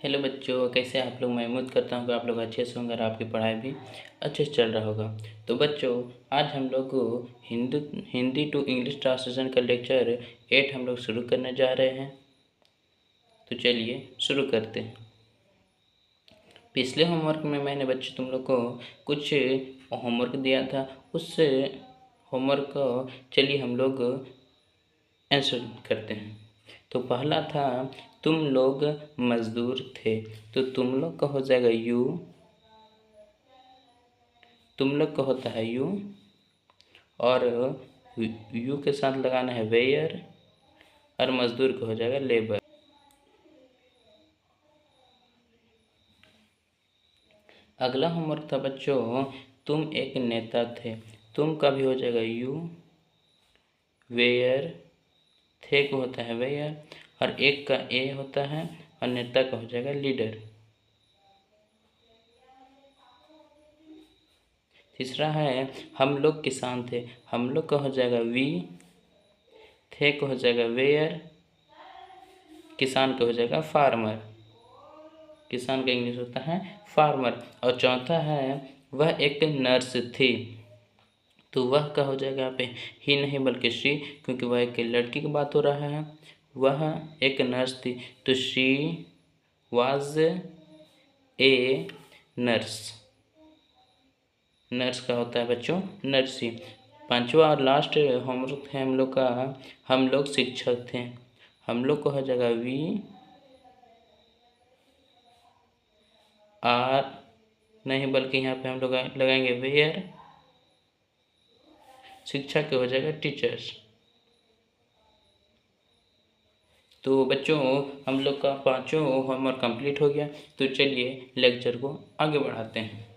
Hello बच्चों, कैसे आप लोग। मैं उम्मीद करता हूँ कि आप लोग अच्छे से होंगे और आपकी पढ़ाई भी अच्छे से चल रहा होगा। तो बच्चों, आज हम लोग हिंदी टू इंग्लिश ट्रांसलेशन का लेक्चर 8 हम लोग शुरू करने जा रहे हैं। तो चलिए शुरू करते हैं। पिछले होमवर्क में मैंने बच्चे तुम लोग को कुछ होमवर्क दिया था। उस होमवर्क को चलिए हम लोग आंसर करते हैं। तो पहला था, तुम लोग मजदूर थे। तो तुम लोग का हो जाएगा यू, तुम लोग का होता है यू, और यू के साथ लगाना है वेयर, और मजदूर का हो जाएगा लेबर। अगला होमवर्क था बच्चों, तुम एक नेता थे। तुम का भी हो जाएगा यू, वेयर, थे को होता है वेयर, और एक का ए होता है, और नेता का हो जाएगा लीडर। तीसरा है, हम लोग किसान थे। हम लोग का हो जाएगा वी, थे को हो जाएगा वेयर, किसान का हो जाएगा फार्मर। किसान का इंग्लिश होता है फार्मर। और चौथा है, वह एक नर्स थी। तो वह का हो जाएगा यहाँ पे ही नहीं बल्कि शी, क्योंकि वह एक लड़की की बात हो रहा है। वह एक नर्स थी, तो she was a nurse. Nurse का होता है बच्चों नर्सी। पांचवा और लास्ट होमवर्क है हम लोग का, हम लोग शिक्षक थे। हम लोग को हो जाएगा वी आर नहीं बल्कि यहाँ पे हम लोग लगाएंगे वेयर, शिक्षक के हो जाएगा टीचर्स। तो बच्चों, हम लोग का पांचों होमवर्क कंप्लीट हो गया। तो चलिए लेक्चर को आगे बढ़ाते हैं।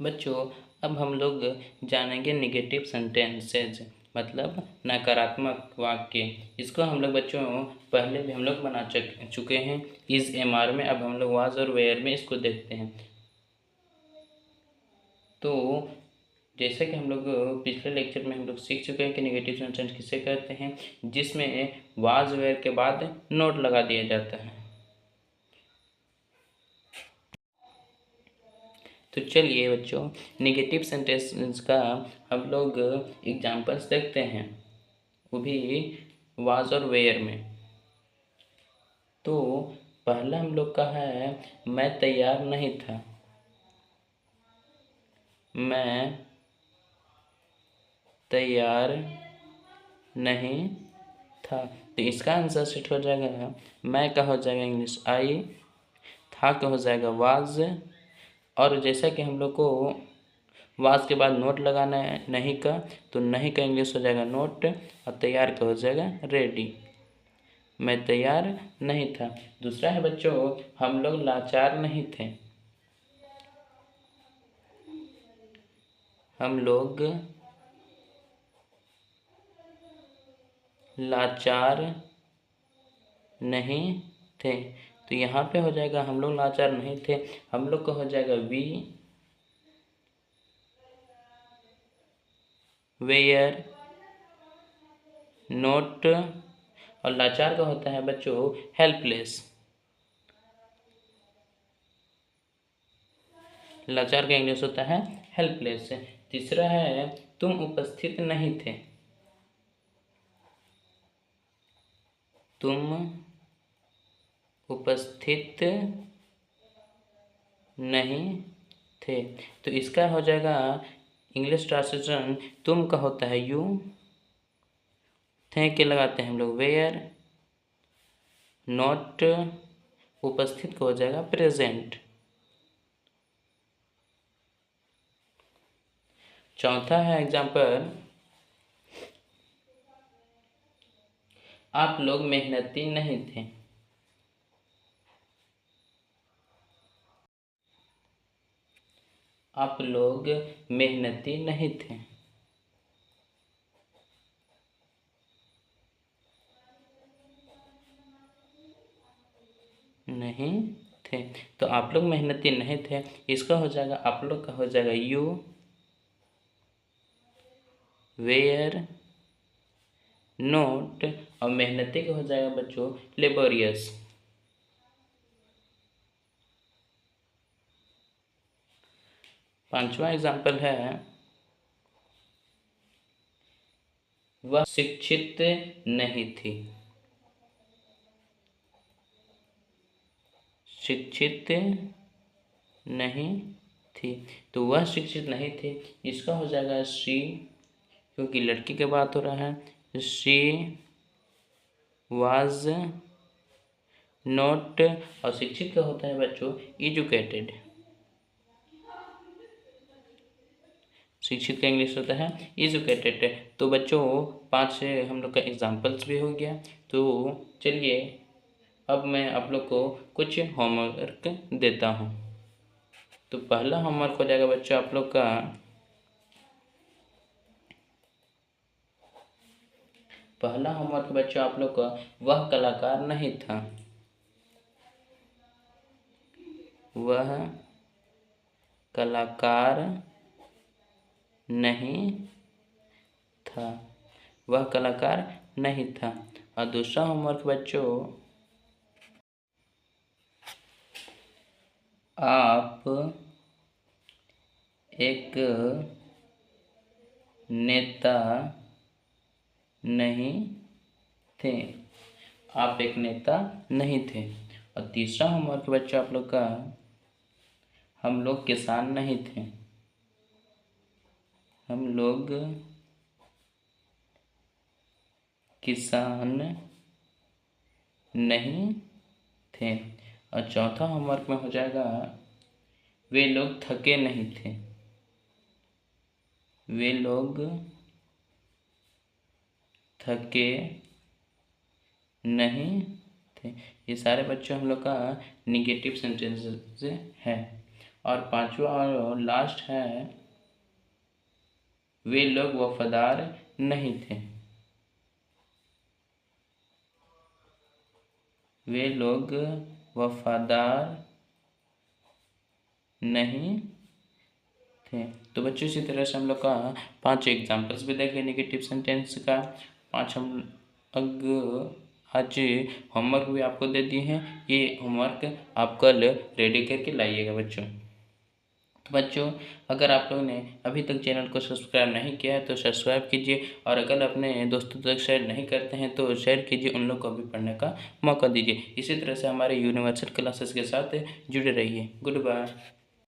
बच्चों, अब हम लोग जानेंगे निगेटिव सेंटेंसेज, मतलब नकारात्मक वाक्य। इसको हम लोग बच्चों पहले भी हम लोग बना चुके हैं इस एमआर में। अब हम लोग वाज और वेयर में इसको देखते हैं। तो जैसे कि हम लोग पिछले लेक्चर में हम लोग सीख चुके हैं कि नेगेटिव सेंटेंस किसे कहते हैं, जिसमें वाज वेयर के बाद नोट लगा दिया जाता है। तो चलिए बच्चों, नेगेटिव सेंटेंस का हम लोग एग्जांपल्स देखते हैं, वो भी वाज और वेयर में। तो पहला हम लोग का है, मैं तैयार नहीं था। मैं तैयार नहीं था। तो इसका आंसर सेट हो जाएगा, मैं का हो जाएगा इंग्लिश आई, था का हो जाएगा वाज, और जैसा कि हम लोग को वाज के बाद नोट लगाना है नहीं का, तो नहीं का इंग्लिश हो जाएगा नोट, और तैयार का हो जाएगा रेडी। मैं तैयार नहीं था। दूसरा है बच्चों, हम लोग लाचार नहीं थे। हम लोग लाचार नहीं थे। तो यहाँ पे हो जाएगा हम लोग लाचार नहीं थे, हम लोग का हो जाएगा वी वेयर नोट, और लाचार का होता है बच्चों हेल्पलेस। लाचार का इंग्लिश होता है हेल्पलेस। तीसरा है, तुम उपस्थित नहीं थे। तुम उपस्थित नहीं थे। तो इसका हो जाएगा इंग्लिश ट्रांसलेशन, तुम का होता है यू, थे के लगाते हैं हम लोग वेयर, नॉट, उपस्थित का हो जाएगा प्रेजेंट। चौथा है एग्जाम्पल, आप लोग मेहनती नहीं थे। आप लोग मेहनती नहीं थे। नहीं थे। तो आप लोग मेहनती नहीं थे, इसका हो जाएगा आप लोग का हो जाएगा यू वेयर नोट, और मेहनती का हो जाएगा बच्चों लेबोरियस। 5वां एग्जाम्पल है, वह शिक्षित नहीं थी। शिक्षित नहीं थी, तो वह शिक्षित नहीं थी, इसका हो जाएगा शी, क्योंकि लड़की की बात हो रहा है। शी वाज नॉट, और शिक्षित का होता है बच्चों एजुकेटेड। शिक्षित का इंग्लिश होता है एजुकेटेड। तो बच्चों 5 हम लोग का एग्जाम्पल्स भी हो गया। तो चलिए अब मैं आप लोग को कुछ होमवर्क देता हूँ। तो पहला होमवर्क हो जाएगा बच्चों आप लोग का, पहला होमवर्क बच्चों आप लोग का, वह कलाकार नहीं था। वह कलाकार नहीं था। वह कलाकार नहीं था। और दूसरा होमवर्क बच्चों, आप एक नेता नहीं थे। आप एक नेता नहीं थे। और तीसरा होमवर्क बच्चों आप लोग का, हम लोग किसान नहीं थे। हम लोग किसान नहीं थे। और चौथा होमवर्क में हो जाएगा, वे लोग थके नहीं थे। वे लोग थके नहीं थे। ये सारे बच्चों हम लोग का निगेटिव सेंटेंसेस है। और पांचवा और लास्ट है, वे लोग वफादार नहीं थे। वे लोग वफादार नहीं थे। तो बच्चों इसी तरह से हम लोग का 5 एग्जाम्पल्स भी देखे निगेटिव सेंटेंस का। 5 हम आज होमवर्क भी आपको दे दिए हैं। ये होमवर्क आप कल रेडी करके लाइएगा बच्चों। तो बच्चों अगर आप लोगों ने अभी तक चैनल को सब्सक्राइब नहीं किया है तो सब्सक्राइब कीजिए, और अगर अपने दोस्तों तक शेयर नहीं करते हैं तो शेयर कीजिए, उन लोग को भी पढ़ने का मौका दीजिए। इसी तरह से हमारे यूनिवर्सल क्लासेस के साथ जुड़े रहिए। Good bye.